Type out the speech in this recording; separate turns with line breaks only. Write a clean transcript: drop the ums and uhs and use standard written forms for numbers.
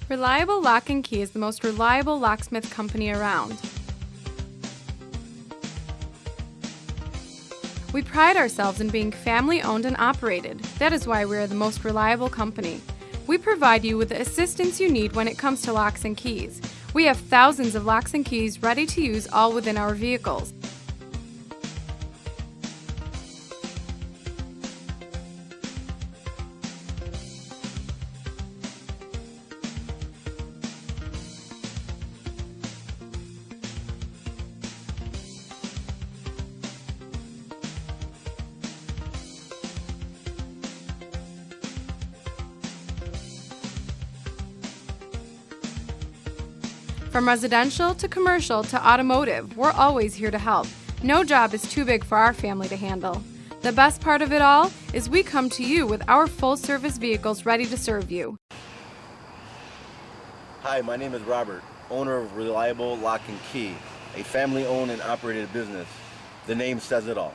Reliable Lock and Key is the most reliable locksmith company around. We pride ourselves in being family-owned and operated. That is why we are the most reliable company. We provide you with the assistance you need when it comes to locks and keys. We have thousands of locks and keys ready to use, all within our vehicles. From residential to commercial to automotive, we're always here to help. No job is too big for our family to handle. The best part of it all is we come to you with our full-service vehicles ready to serve you.
Hi, my name is Robert, owner of Reliable Lock and Key, a family-owned and operated business. The name says it all.